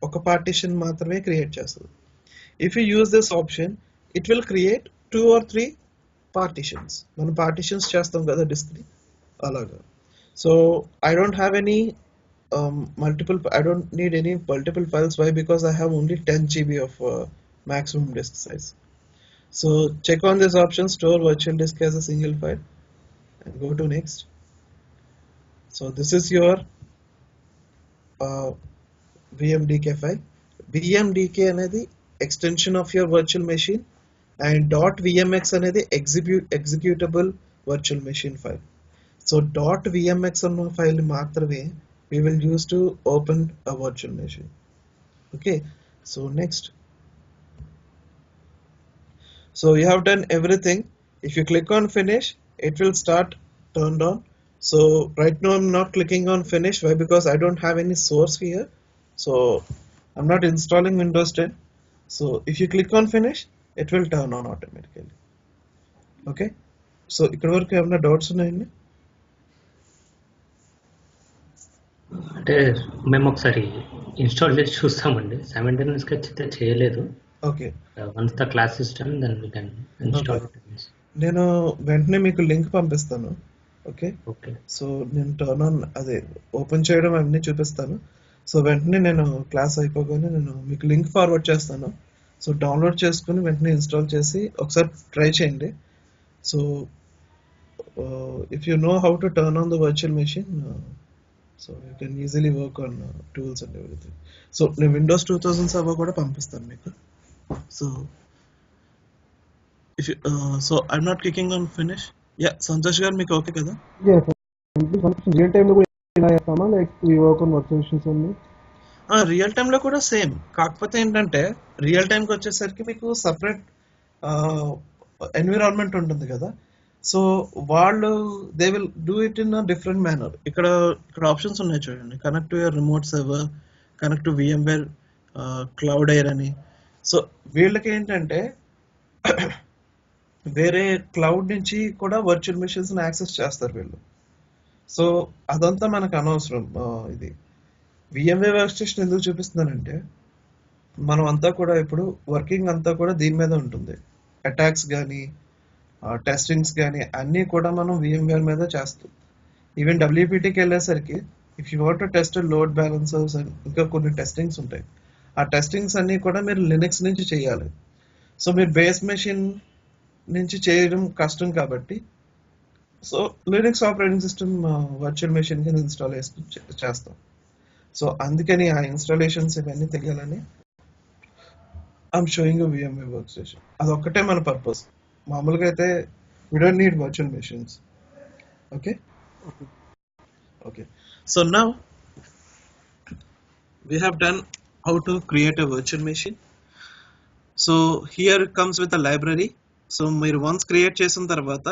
ఒక పార్టీషన్ మాత్రమే క్రియేట్ చేస్తుంది. If you use this option it will create 2 or 3 partitions. మనం పార్టీషన్స్ చేస్తాం కదా డిస్క్ని, అలాగా. So I don't have any I don't need any multiple files. Why? Because I have only 10 GB of maximum disk size. So check on this option, store virtual disk as a single file, and go to next. So this is your VMDK file. VMDK అనేది extension of your virtual machine, and .vmx అనేది executable virtual machine file. So .vmx అన్న file మాత్రమే we will use to open a virtual machine. Okay, so next. So you have done everything. If you click on finish, it will start turned on. So right now I'm not clicking on finish. Why? Because I don't have any source here, so I'm not installing Windows 10. So if you click on finish, it will turn on automatically. Okay, so ikkada varaku emna doubts unnayandi? అంటే మేము ఒకసారి install చేసి చూస్తామండి. సైమల్టేనియస్గా అయితే చేయలేదు. Okay, once the class system then we can install. నేను వెంటనే మీకు లింక్ పంపిస్తాను. ఓకే ఓకే, సో నేను టర్న్ ఆన్ అదే ఓపెన్ చేయడం అన్నీ చూపిస్తాను. సో వెంటనే నేను క్లాస్ అయిపోగానే నేను మీకు లింక్ ఫార్వర్డ్ చేస్తాను. సో డౌన్లోడ్ చేసుకుని వెంటనే ఇన్స్టాల్ చేసి ఒకసారి ట్రై చేయండి. So if you know how to turn on the virtual machine, so you can easily work on tools and everything. So నేను విండోస్ 2000 సర్వర్ కూడా పంపిస్తాను మీకు. So if you, so I'm not clicking on finish. Yeah, Santosh garu meeku okay kada? Yes, real time lo kuda ila chestama, like we work on virtual machines only. Real టైంలో కూడా same, కాకపోతే ఏంటంటే real టైంకి వచ్చేసరికి మీకు separate environment ఉంటుంది కదా. So వాళ్ళు they will do it in a different manner. ఇక్కడ ఆప్షన్స్ ఉన్నాయి చూడండి, connect to your remote server, connect to VMware cloud air అని. సో వీళ్ళకి ఏంటంటే వేరే క్లౌడ్ నుంచి కూడా వర్చువల్ మెషిన్స్ని యాక్సెస్ చేస్తారు వీళ్ళు. సో అదంతా మనకు అనవసరం. ఇది VMware వర్క్ స్టేషన్ ఎందుకు చూపిస్తున్నానంటే మనం అంతా కూడా ఇప్పుడు వర్కింగ్ అంతా కూడా దీని మీద ఉంటుంది. అటాక్స్ కానీ టెస్టింగ్స్ కానీ అన్నీ కూడా మనం VMware మీద చేస్తాం. ఈవెన్ WPTకి వెళ్ళేసరికి if you want to test load balancers అని ఇంకా కొన్ని టెస్టింగ్స్ ఉంటాయి. ఆ టెస్టింగ్స్ అన్నీ కూడా మీరు లినక్స్ నుంచి చేయాలి. సో మీరు బేస్ మెషిన్ నుంచి చేయడం కష్టం కాబట్టి so Linux operating system virtual machine కింద ఇన్స్టాల్ చేస్తాం. సో అందుకని ఆ ఇన్స్టాలేషన్స్ ఇవన్నీ తెలియాలని I'm showing VMware work station. అదొక్కటే మన పర్పస్. మామూలుగా అయితే we don't need virtual machines. Okay, so now we have done how to create a virtual machine. So here it comes with a library. So మీరు once create చేసిన తర్వాత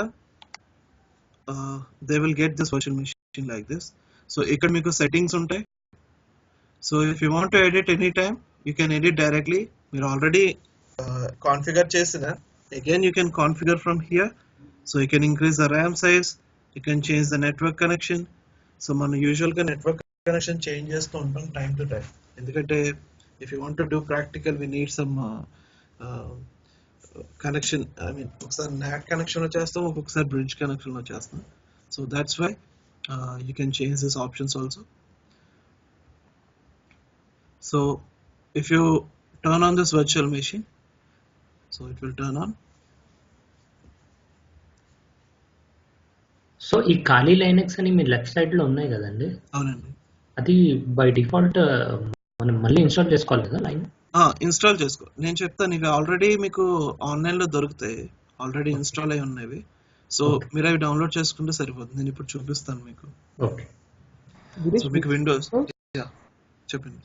they will get this virtual machine like this. So ఇక్కడ మీకు settings ఉంటాయి. So if you want to edit anytime, you can edit directly. మీరు already configure చేసిన, again you can configure from here. So you can increase the RAM size, you can change the network connection. So మనం యూజువల్గా network connection change చేస్తూ ఉంటాం time to time. ఎందుకంటే if you want to do practical, we need some connection. I mean ఒకసారి NAT కనెక్షన్లో చేస్తాం, ఒక్కొక్కసారి bridge కనెక్షన్లో చేస్తాం. So that's why you can change this options also. So if you turn on this virtual machine, so it will turn on. So ఈ ఖాళీ Linux అని మీ left side లో ఉన్నాయి కదండి, అవునండి, అది బై డిఫాల్ట్ మనం మళ్ళీ ఇన్స్టాల్ చేసుకోవాలి కదా లైన్? ఇన్స్టాల్ చేసుకో. నేను చెప్తాను, ఇవి ఆల్రెడీ మీకు ఆన్లైన్లో దొరుకుతాయి, ఆల్రెడీ ఇన్స్టాల్ అయి ఉన్నవి. సో మీరు అవి డౌన్లోడ్ చేసుకుంటే సరిపోతుంది. నేను ఇప్పుడు చూపిస్తాను మీకు. ఓకే, సో మీకు విండోస్ చెప్పండి.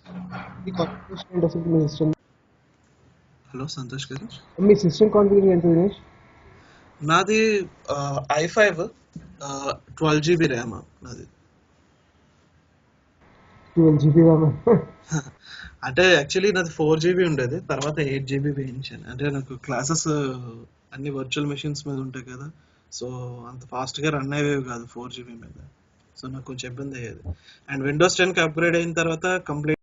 హలో సంతోష్ గారు, మీ సిస్టమ్ కాన్ఫిగరేషన్ ఎంత దినేష్? నాది i5 12 GB ర్యామ్. నాది 12 GB ర్యామ్. అంటే యాక్చువల్లీ నాది 4 GB ఉండేది, తర్వాత 8 GB వేయించాను. అంటే నాకు క్లాసెస్ అన్ని వర్చువల్ మెషిన్స్ మీద ఉంటాయి కదా, సో అంత ఫాస్ట్గా రన్ అయ్యేవి కాదు 4 GB మీద. సో నాకు కొంచెం ఇబ్బంది అయ్యేది. అండ్ విండోస్ 10కి అప్గ్రేడ్ అయిన తర్వాత కంప్లీట్